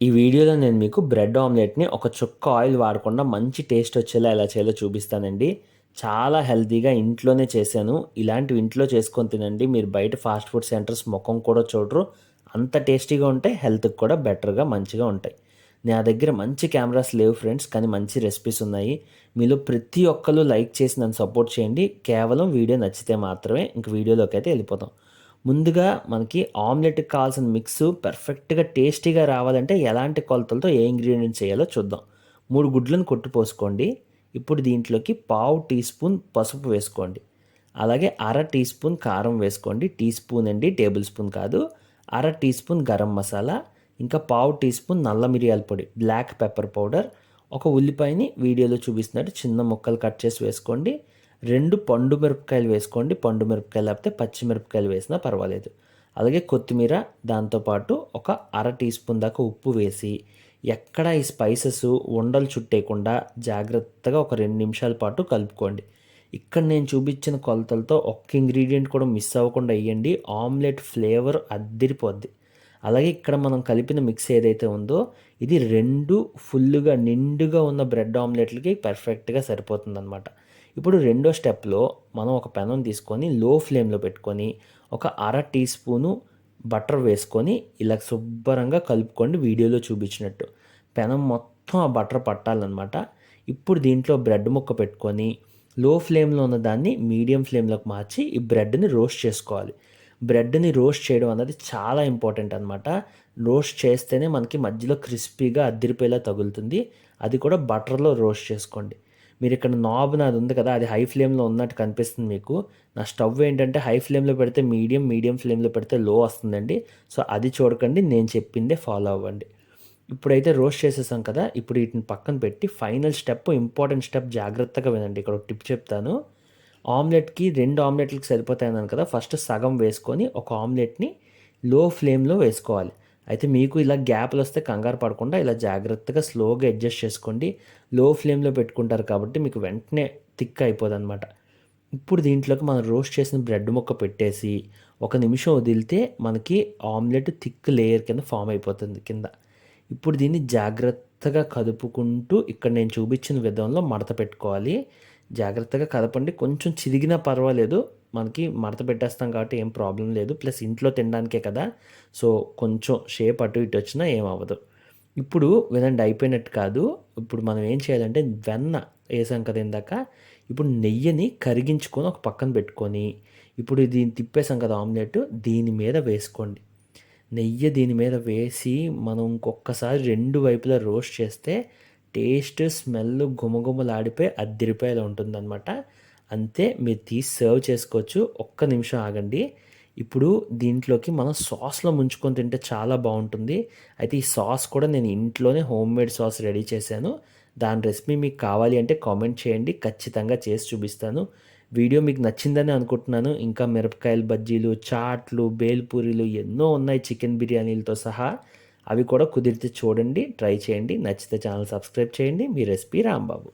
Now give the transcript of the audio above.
ఈ వీడియోలో నేను మీకు బ్రెడ్ ఆమ్లెట్‌ని ఒక చుక్క ఆయిల్ వాడకుండా మంచి టేస్ట్ వచ్చేలా ఎలా చేయాలో చూపిస్తానండి. చాలా హెల్తీగా ఇంట్లోనే చేశాను. ఇలాంటివి ఇంట్లో చేసుకొని తినండి. మీరు బయట ఫాస్ట్ ఫుడ్ సెంటర్స్ మొఖం కూడా చూడరు. అంత టేస్టీగా ఉంటాయి. హెల్త్‌కి కూడా బెటర్‌గా మంచిగా ఉంటాయి. నా దగ్గర మంచి కెమెరాస్ లేవు ఫ్రెండ్స్. కానీ మంచి రెసిపీస్ ఉన్నాయి. మీలో ప్రతి ఒక్కళ్ళు లైక్ చేసి నన్ను సపోర్ట్ చేయండి. కేవలం వీడియో నచ్చితే మాత్రమే. ఇంక వీడియోలోకైతే వెళ్ళిపోదాం. ముందుగా మనకి ఆమ్లెట్‌కి కావాల్సిన మిక్సు పర్ఫెక్ట్‌గా టేస్టీగా రావాలంటే ఎలాంటి కొలతలతో ఏ ఇంగ్రీడియంట్స్ చేయాలో చూద్దాం. 3 గుడ్లను కొట్టి పోసుకోండి. ఇప్పుడు దీంట్లోకి పావు టీ స్పూన్ పసుపు వేసుకోండి. అలాగే అర టీ స్పూన్ కారం వేసుకోండి. టీ స్పూన్ అండి, టేబుల్ స్పూన్ కాదు. అర టీ స్పూన్ గరం మసాలా, ఇంకా పావు టీ స్పూన్ నల్ల మిరియాల పొడి, బ్లాక్ పెప్పర్ పౌడర్, ఒక ఉల్లిపాయని వీడియోలో చూపిస్తున్నట్టు చిన్న ముక్కలు కట్ చేసి వేసుకోండి. 2 పండు మిరపకాయలు వేసుకోండి. పండు మిరపకాయలు లేకపోతే పచ్చి మిరపకాయలు వేసినా పర్వాలేదు. అలాగే కొత్తిమీర, దాంతోపాటు ఒక అర టీ స్పూన్ దాకా ఉప్పు వేసి ఎక్కడ ఈ స్పైసెస్ ఉండలు చుట్టేయకుండా జాగ్రత్తగా ఒక 2 నిమిషాల పాటు కలుపుకోండి. ఇక్కడ నేను చూపించిన కొలతలతో ఒక్క ఇంగ్రీడియంట్ కూడా మిస్ అవ్వకుండా వేయండి. ఆమ్లెట్ ఫ్లేవర్ అద్దిరిపోద్ది. అలాగే ఇక్కడ మనం కలిపిన మిక్స్ ఏదైతే ఉందో ఇది 2 ఫుల్లుగా నిండుగా ఉన్న బ్రెడ్ ఆమ్లెట్లకి పర్ఫెక్ట్‌గా సరిపోతుందనమాట. ఇప్పుడు రెండో స్టెప్‌లో మనం ఒక పెనం తీసుకొని లో ఫ్లేమ్‌లో పెట్టుకొని ఒక అర టీ స్పూను బటర్ వేసుకొని ఇలా శుభ్రంగా కలుపుకోండి వీడియోలో చూపించినట్టు. పెనం మొత్తం ఆ బటర్ పట్టాలనమాట. ఇప్పుడు దీంట్లో బ్రెడ్ ముక్క పెట్టుకొని లో ఫ్లేమ్‌లో ఉన్న దాన్ని మీడియం ఫ్లేమ్‌లోకి మార్చి ఈ బ్రెడ్‌ని రోస్ట్ చేసుకోవాలి. బ్రెడ్‌ని రోస్ట్ చేయడం అన్నది చాలా ఇంపార్టెంట్ అనమాట. రోస్ట్ చేస్తేనే మనకి మధ్యలో క్రిస్పీగా అద్దిరిపోయేలా తగులుతుంది. అది కూడా బటర్‌లో రోస్ట్ చేసుకోండి. మీరిక్కడ నాబ్ నాది ఉంది కదా! అది హై ఫ్లేమ్‌లో ఉన్నట్టు కనిపిస్తుంది మీకు. నా స్టవ్ ఏంటంటే హై ఫ్లేమ్‌లో పెడితే మీడియం, మీడియం ఫ్లేమ్‌లో పెడితే లో వస్తుందండి. సో, అది చూడకండి. నేను చెప్పిందే ఫాలో అవ్వండి. ఇప్పుడైతే రోస్ట్ చేసేసాం కదా! ఇప్పుడు వీటిని పక్కన పెట్టి ఫైనల్ స్టెప్ ఇంపార్టెంట్ స్టెప్ జాగ్రత్తగా వినండి. ఇక్కడ ఒక టిప్ చెప్తాను. ఆమ్లెట్‌కి 2 ఆమ్లెట్‌లకి సరిపోతాయన్నాను కదా! ఫస్ట్ సగం వేసుకొని ఒక ఆమ్లెట్‌ని లో ఫ్లేమ్‌లో వేసుకోవాలి. అయితే మీకు ఇలా గ్యాప్‌లొస్తే కంగారు పడకుండా ఇలా జాగ్రత్తగా స్లోగా అడ్జస్ట్ చేసుకోండి. లో ఫ్లేమ్‌లో పెట్టుకుంటారు కాబట్టి మీకు వెంటనే థిక్ అయిపోదనమాట. ఇప్పుడు దీంట్లోకి మనం రోస్ట్ చేసిన బ్రెడ్ ముక్క పెట్టేసి ఒక నిమిషం వదిలితే మనకి ఆమ్లెట్ థిక్ లేయర్ కింద ఫామ్ అయిపోతుంది కింద. ఇప్పుడు దీన్ని జాగ్రత్తగా కదుపుకుంటూ ఇక్కడ నేను చూపించిన విధంలో మడత పెట్టుకోవాలి. జాగ్రత్తగా కదపండి. కొంచెం చిరిగినా పర్వాలేదు. మనకి మడత పెట్టేస్తాం కాబట్టి ఏం ప్రాబ్లమ్ లేదు. ప్లస్ ఇంట్లో తినడానికే కదా! సో, కొంచెం షేప్ అటు ఇటు వచ్చినా ఏమవ్వదు. ఇప్పుడు వినండి అయిపోయినట్టు కాదు. ఇప్పుడు మనం ఏం చేయాలంటే వెన్న ఏసాం కదా ఇందాక. ఇప్పుడు నెయ్యిని కరిగించుకొని ఒక పక్కన పెట్టుకొని, ఇప్పుడు దీన్ని తిప్పేసాం కదా ఆమ్లెట్ దీని మీద వేసుకోండి. నెయ్యి దీని మీద వేసి మనం ఇంకొక్కసారి 2 వైపులా రోస్ట్ చేస్తే టేస్ట్, స్మెల్ గుమగుమలాడిపోయి అద్దిరిపోయేలా ఉంటుందనమాట. అంతే మీరు తీసి సర్వ్ చేసుకోవచ్చు. ఒక్క నిమిషం ఆగండి. ఇప్పుడు దీంట్లోకి మనం సాస్‌లో ముంచుకొని తింటే చాలా బావుంటుంది. అయితే ఈ సాస్ కూడా నేను ఇంట్లోనే హోమ్‌మేడ్ సాస్ రెడీ చేశాను. దాని రెసిపీ మీకు కావాలి అంటే కామెంట్ చేయండి. ఖచ్చితంగా చేసి చూపిస్తాను. వీడియో మీకు నచ్చిందని అనుకుంటున్నాను. ఇంకా మిరపకాయల బజ్జీలు, చాట్లు, బేల్‌పూరీలు ఎన్నో ఉన్నాయి చికెన్ బిర్యానీలతో సహా. అవి కూడా కుదిరితే చూడండి, ట్రై చేయండి. నచ్చితే ఛానల్ సబ్స్క్రైబ్ చేయండి. మీ రెసిపీ రాంబాబు.